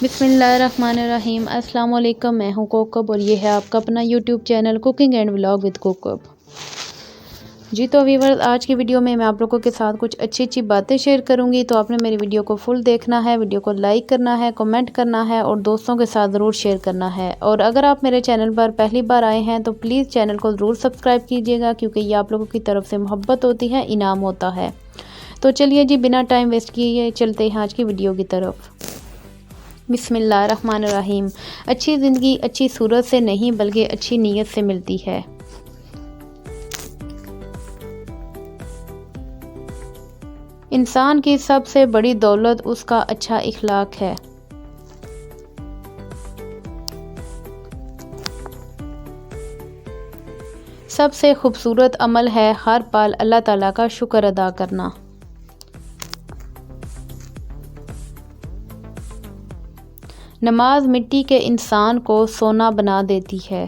بسم اللہ الرحمن الرحیم۔ السلام علیکم، میں ہوں کوکب اور یہ ہے آپ کا اپنا YouTube channel cooking and vlog with Kaukab. جی تو ویورز، آج کی ویڈیو میں آپ لوگوں کے ساتھ کچھ اچھی باتیں شیئر کروں گی، تو آپ نے میری ویڈیو کو فل دیکھنا ہے، ویڈیو کو لائک کرنا ہے، کمنٹ کرنا ہے اور دوستوں کے ساتھ ضرور شیئر کرنا ہے۔ اور اگر آپ میرے چینل پر پہلی بار آئے ہیں تو پلیز چینل کو ضرور سبسکرائب کیجیے گا، کیونکہ یہ آپ لوگوں کی طرف سے محبت ہوتی ہے، انعام ہوتا ہے۔ تو چلیے جی، بنا ٹائم ویسٹ کیے چلتے ہیں آج کی ویڈیو کی طرف۔ بسم اللہ الرحمن الرحیم۔ اچھی زندگی اچھی صورت سے نہیں بلکہ اچھی نیت سے ملتی ہے۔ انسان کی سب سے بڑی دولت اس کا اچھا اخلاق ہے۔ سب سے خوبصورت عمل ہے ہر پل اللہ تعالیٰ کا شکر ادا کرنا۔ نماز مٹی کے انسان کو سونا بنا دیتی ہے۔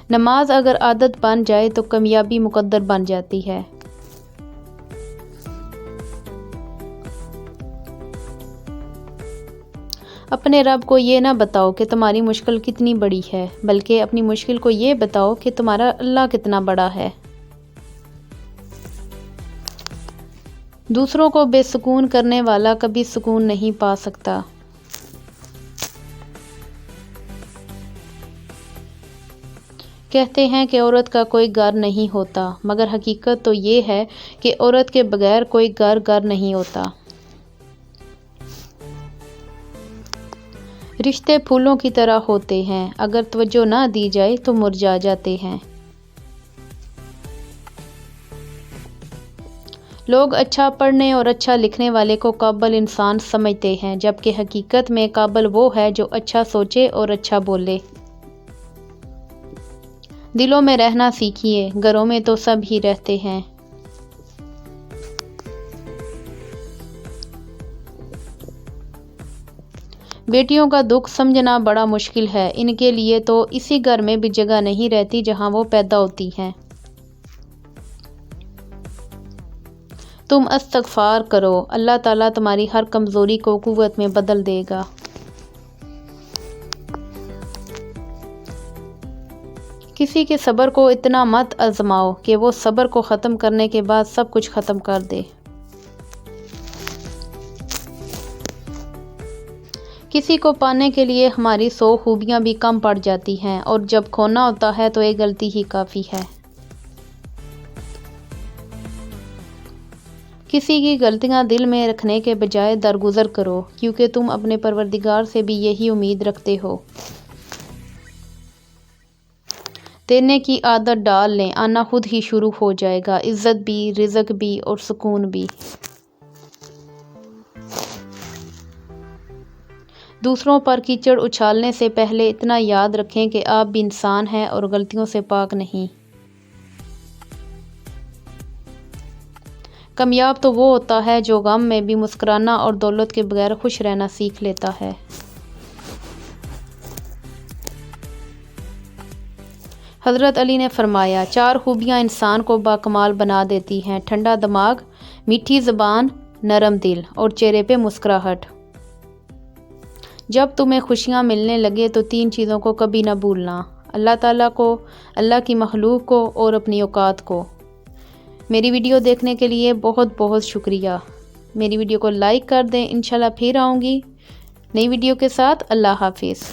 نماز اگر عادت بن جائے تو کامیابی مقدر بن جاتی ہے۔ اپنے رب کو یہ نہ بتاؤ کہ تمہاری مشکل کتنی بڑی ہے، بلکہ اپنی مشکل کو یہ بتاؤ کہ تمہارا اللہ کتنا بڑا ہے۔ دوسروں کو بے سکون کرنے والا کبھی سکون نہیں پا سکتا۔ کہتے ہیں کہ عورت کا کوئی گھر نہیں ہوتا، مگر حقیقت تو یہ ہے کہ عورت کے بغیر کوئی گھر نہیں ہوتا۔ رشتے پھولوں کی طرح ہوتے ہیں، اگر توجہ نہ دی جائے تو مرجھا جاتے ہیں۔ لوگ اچھا پڑھنے اور اچھا لکھنے والے کو قابل انسان سمجھتے ہیں، جبکہ حقیقت میں قابل وہ ہے جو اچھا سوچے اور اچھا بولے۔ دلوں میں رہنا سیکھیے، گھروں میں تو سب ہی رہتے ہیں۔ بیٹیوں کا دکھ سمجھنا بڑا مشکل ہے، ان کے لیے تو اسی گھر میں بھی جگہ نہیں رہتی جہاں وہ پیدا ہوتی ہیں۔ تم استغفار کرو، اللہ تعالیٰ تمہاری ہر کمزوری کو قوت میں بدل دے گا۔ کسی کے صبر کو اتنا مت آزماؤ کہ وہ صبر کو ختم کرنے کے بعد سب کچھ ختم کر دے۔ کسی کو پانے کے لیے ہماری 100 خوبیاں بھی کم پڑ جاتی ہیں، اور جب کھونا ہوتا ہے تو ایک غلطی ہی کافی ہے۔ کسی کی غلطیاں دل میں رکھنے کے بجائے درگزر کرو، کیونکہ تم اپنے پروردگار سے بھی یہی امید رکھتے ہو۔ دینے کی عادت ڈال لیں، آنا خود ہی شروع ہو جائے گا، عزت بھی، رزق بھی اور سکون بھی۔ دوسروں پر کیچڑ اچھالنے سے پہلے اتنا یاد رکھیں کہ آپ بھی انسان ہیں اور غلطیوں سے پاک نہیں۔ کامیاب تو وہ ہوتا ہے جو غم میں بھی مسکرانا اور دولت کے بغیر خوش رہنا سیکھ لیتا ہے۔ حضرت علی نے فرمایا، 4 خوبیاں انسان کو باکمال بنا دیتی ہیں: ٹھنڈا دماغ، میٹھی زبان، نرم دل اور چہرے پہ مسکراہٹ۔ جب تمہیں خوشیاں ملنے لگے تو 3 چیزوں کو کبھی نہ بھولنا: اللہ تعالیٰ کو، اللہ کی مخلوق کو اور اپنی اوقات کو۔ میری ویڈیو دیکھنے کے لیے بہت شکریہ۔ میری ویڈیو کو لائک کر دیں، انشاءاللہ پھر آؤں گی نئی ویڈیو کے ساتھ۔ اللہ حافظ۔